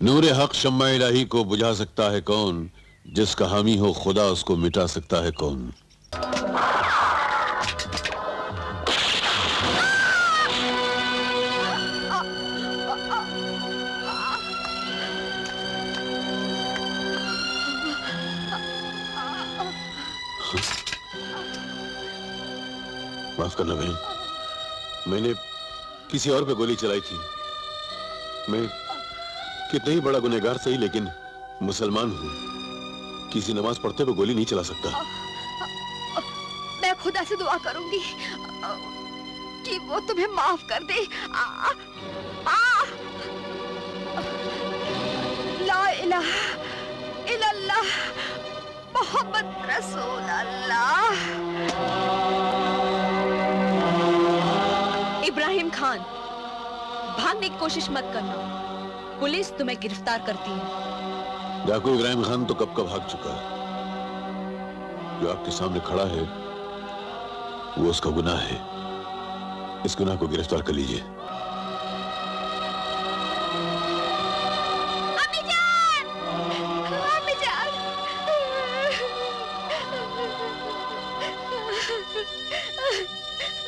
नूरे हक शम्मा इलाही को बुझा सकता है कौन, जिसका हामी हो खुदा उसको मिटा सकता है कौन। माफ करना बहन, मैंने किसी और पे गोली चलाई थी। मैं कितना ही बड़ा गुनहगार सही, लेकिन मुसलमान हूँ। किसी नमाज पढ़ते हुए गोली नहीं चला सकता। मैं खुदा से दुआ करूंगी कि वो तुम्हें माफ कर दे। ला इलाहा इल्लल्लाह मोहम्मद रसूल अल्लाह। इब्राहिम खान, भागने की कोशिश मत करना, पुलिस तुम्हें गिरफ्तार करती है। डाकू इब्राहिम खान तो कब का भाग चुका है। जो आपके सामने खड़ा है वो उसका गुनाह है। इस गुनाह को गिरफ्तार कर लीजिए।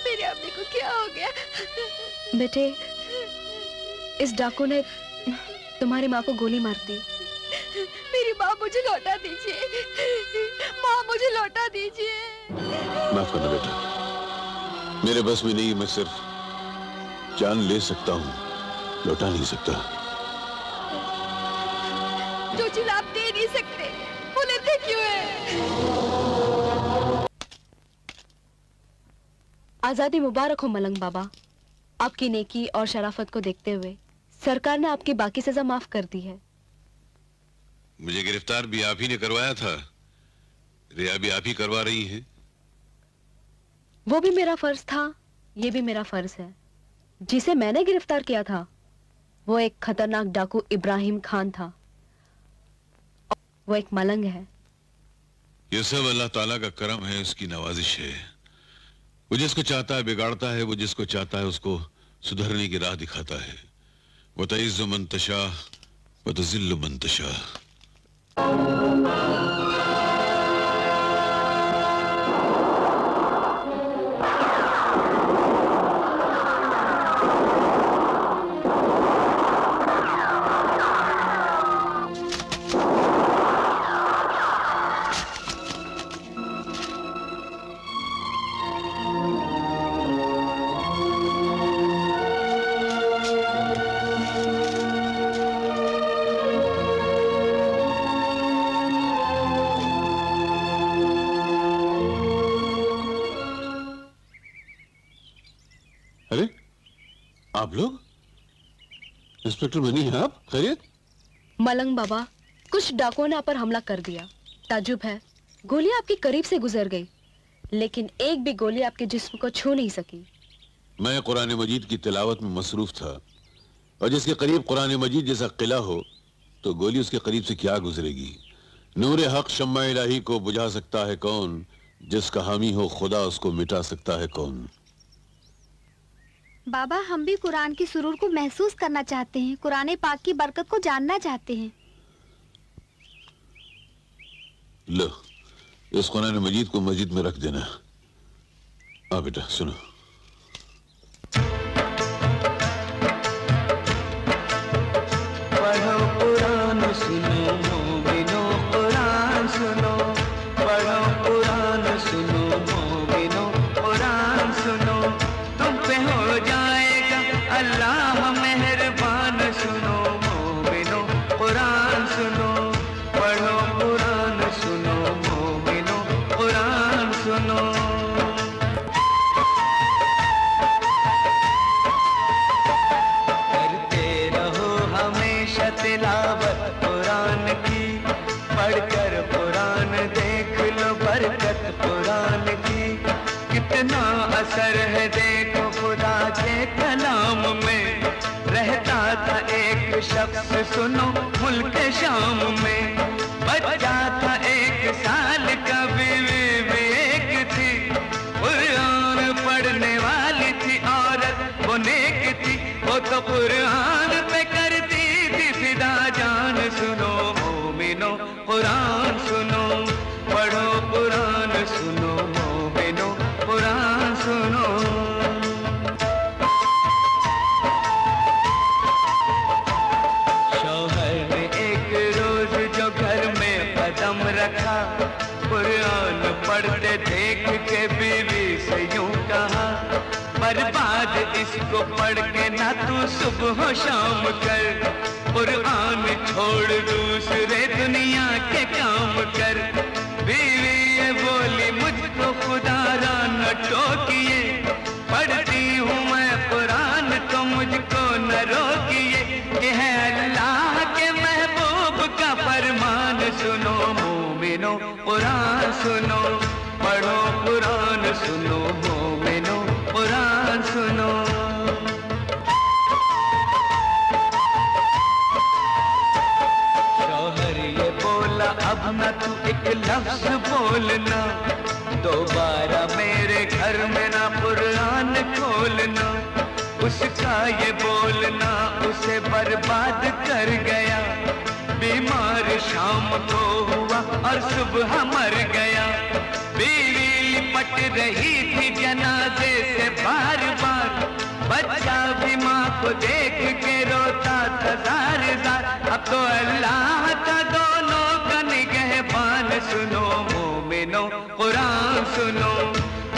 मेरे अम्मी को क्या हो गया? बेटे, इस डाकू ने तुम्हारी माँ को गोली मार दी। मेरी माँ मुझे लौटा दीजिए। माँ मुझे लौटा दीजिए। माफ करना बेटा, मेरे बस में नहीं। मैं सिर्फ जान ले सकता हूँ, लौटा नहीं सकता। जो चीज आप दे नहीं सकते वो लेते क्यों है? आजादी मुबारक हो मलंग बाबा। आपकी नेकी और शराफत को देखते हुए सरकार ने आपकी बाकी सजा माफ कर दी है। मुझे गिरफ्तार भी आप ही ने करवाया था, रिहा भी आप ही करवा रही हैं। वो भी मेरा फर्ज था, ये भी मेरा फर्ज है। जिसे मैंने गिरफ्तार किया था वो एक खतरनाक डाकू इब्राहिम खान था। वो एक मलंग है। ये सब अल्लाह ताला का करम है, उसकी नवाजिश है। वो जिसको चाहता है बिगाड़ता है, वो जिसको चाहता है उसको सुधरने की राह दिखाता है। वो तइज़्ज़ु मन तशा व तुज़िल्लु मन तशा। अरे आप लोग? इंस्पेक्टर बनी हैं आप? खैरियत? मलंग बाबा, कुछ डाकुओं ने आप पर हमला कर दिया। ताजुब है, गोली आपके करीब से गुजर गई, लेकिन एक भी गोली आपके जिस्म को छू नहीं सकी। मैं कुरान मजीद की तिलावत में मसरूफ था, और जिसके करीब कुरान मजीद जैसा किला हो तो गोली उसके करीब से क्या गुजरेगी। नूरे हक शम्मा इलाही को बुझा सकता है कौन, जिसका हामी हो खुदा उसको मिटा सकता है कौन। बाबा, हम भी कुरान की सुरूर को महसूस करना चाहते हैं, कुरान पाक की बरकत को जानना चाहते हैं। लो, इस कुरान मजीद को मस्जिद में रख देना। आ बेटा सुनो। पढ़ो कुरान सुनो मोमिनो, कुरान सुनो। पढ़ो कुरान सुनो मोमिनो, कुरान सुनो। तुम पे हो जाएगा अल्लाह मेहरबान। सुनो मोमिनो, कुरान सुनो। पढ़ो कुरान सुनो मोमिनो, कुरान सुनो। तिलावत कुरान की, पढ़कर कुरान देख लो बरकत कुरान की। कितना असर है देखो खुदा के कलाम में। रहता था एक शख्स सुनो मुल्क शाम में। बच्चा था 1 साल का, बीवी भी एक थी। कुरान पढ़ने वाली थी औरत, वो नेक थी। वो तो कुरान पे करती थी फिदा दिला जान सुनो मोमिनो कुरान सुनो, पढ़ो कुरान सुनो मोमिनो कुरान सुनो। शौहर ने एक रोज जो घर में कदम रखा, कुरान पढ़ते देख के बीवी से यूं कहा, बर्बाद इसको पढ़ के ना तू सुबह शाम कर, कुरान छोड़ दूसरे दुनिया के काम कर। बीवी ये बोली मुझको खुदा न टोकिए, पढ़ती हूँ मैं कुरान तो मुझको न रोकिए, ये है अल्लाह के महबूब का फरमान सुनो मोमिनो कुरान सुनो, पढ़ो कुरान सुनो मोमिनो कुरान सुनो। शौहर ये बोला अब न तू एक लफ्ज बोलना, दोबारा मेरे घर में ना कुरान खोलना। उसका ये बोलना उसे बर्बाद कर गया, बीमार शाम को हुआ और सुबह मर गया। बीवी लिपट रही थी जनाजे से बार बार, बच्चा भी माँ को देख के रोता था जार जार। अब तो अल्लाह का दोनों का निगहबान सुनो मोमिनो कुरान सुनो,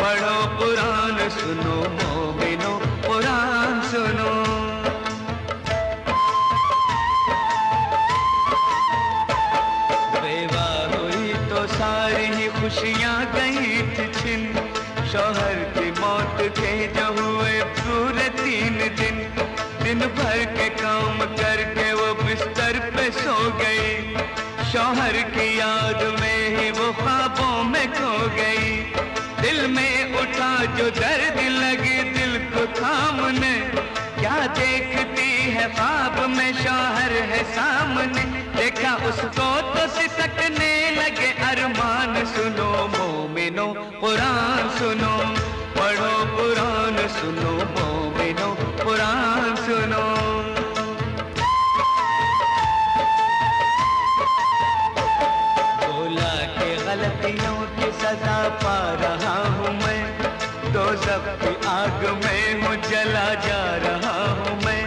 पढ़ो कुरान सुनो मोमिनो कुरान सुनो। बेवाह हुई तो सारी ही खुशियाँ गई थी छिन, शौहर की मौत के जो हुए पूरे 3 दिन। दिन भर के काम करके वो बिस्तर पे सो गई, शौहर की याद में ही वो ख्वाबों में खो गई। दिल में उठा जो दर्द लगी दिल को थामने, क्या देखती है ख्वाब में शौहर है सामने। देखा उसको तो सिसकने लगे अरमान सुनो मोमिनो कुरान सुनो, पढ़ो कुरान सुनो मोमिनो कुरान सुनो। बोला के गलतियों की सजा पा रहा हूँ मैं, दोज़ख की आग में हूँ जला जा रहा हूँ मैं।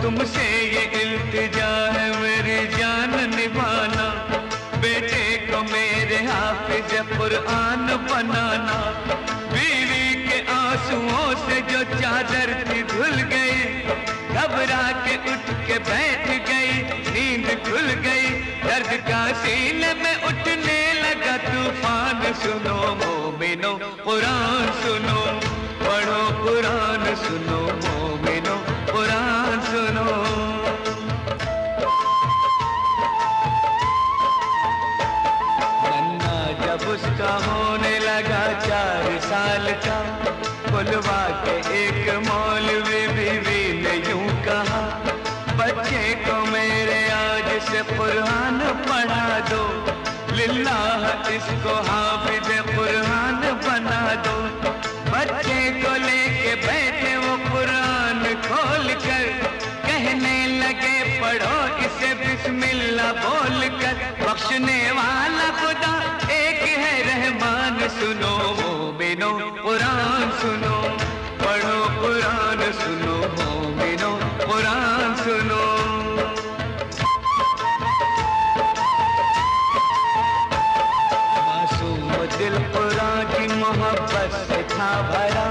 तुमसे ये इल्तिजा है मेरी जान निभाना, बेटे को मेरे हाफिज कुरान बनाना। बीवी के आंसुओं से जो चादर थी धुल गई, घबरा के उठ के बैठ गई, नींद खुल गई। दर्द का सीने में उठने लगा तूफान सुनो मोमिनो कुरान सुनो, पढ़ो कुरान सुनो मोमिनो कुरान सुनो। नन्ना जब उसका होने लगा 4 साल का, बुलवा के एक मौलवी बीवी ने यूं कहा, बच्चे को मेरे आज से कुरान पढ़ा दो, लिल्लाह इसको हाफिज कुरान बना दो। बच्चे को लेके बैठे वो कुरान खोल कर, कहने लगे पढ़ो इसे बिस्मिल्लाह बोल कर। बख्शने वाला खुदा एक है रहमान सुनो मोमिनो कुरान सुनो, पढ़ो कुरान सुनो मोमिनो कुरान सुनो। मासूम दिल कुरान की मोहब्बत से था भरा,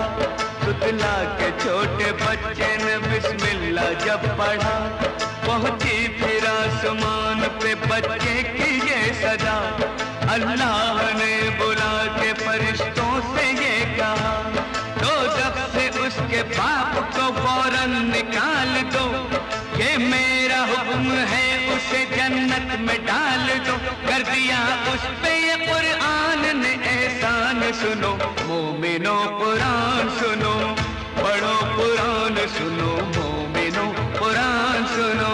तुतला के छोटे बच्चे ने बिस्मिल्लाह जब पढ़ा, पहुंची फिर आसमान पे बच्चे की ये सदा। अल्लाह ने बुला के फरिश्तों से ये कहा, दोज़ख से उसके बाप को फौरन निकाल दो, ये मेरा हुक्म है उसे जन्नत में डाल दो। कर दिया उस पे ये कुरान ने एहसान सुनो मोमिनो कुरान सुनो, पढ़ो कुरान सुनो मोमिनो कुरान सुनो।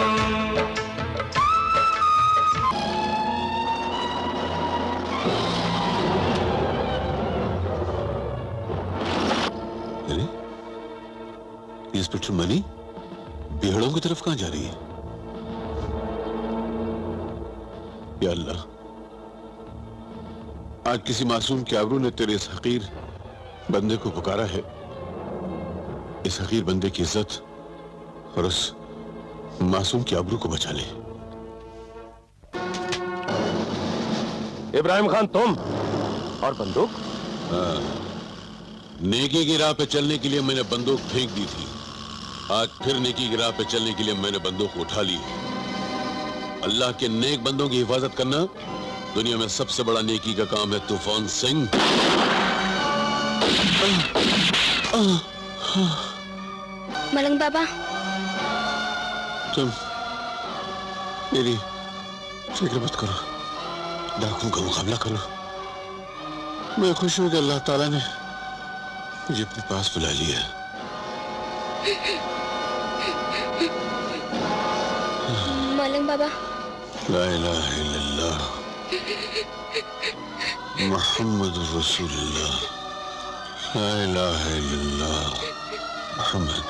इंस्पेक्टर मनी बिहड़ों की तरफ कहां जा रही है? या अल्लाह, आज किसी मासूम के आबरू ने तेरे इस हकीर बंदे को पुकारा है। इस हकीर बंदे की इज्जत और उस मासूम की आबरू को बचा ले। इब्राहिम खान, तुम और बंदूक? नेकी की राह पे चलने के लिए मैंने बंदूक फेंक दी थी, आज फिर नेकी की राह पे चलने के लिए मैंने बंदूक उठा ली। अल्लाह के नेक बंदों की हिफाजत करना दुनिया में सबसे बड़ा नेकी का काम है तूफान सिंह। मलंग बाबा, तुम मेरी फिक्र मत करो, डाकुओं का मुकाबला करो। मैं खुश हूं कि अल्लाह ताला ने मुझे अपने पास बुला लिया। मलंग बाबा, ला इलाहा इल्लल्लाह मुहम्मदुर रसूलुल्लाह, ला इलाहा इल्लल्लाह मुहम्मद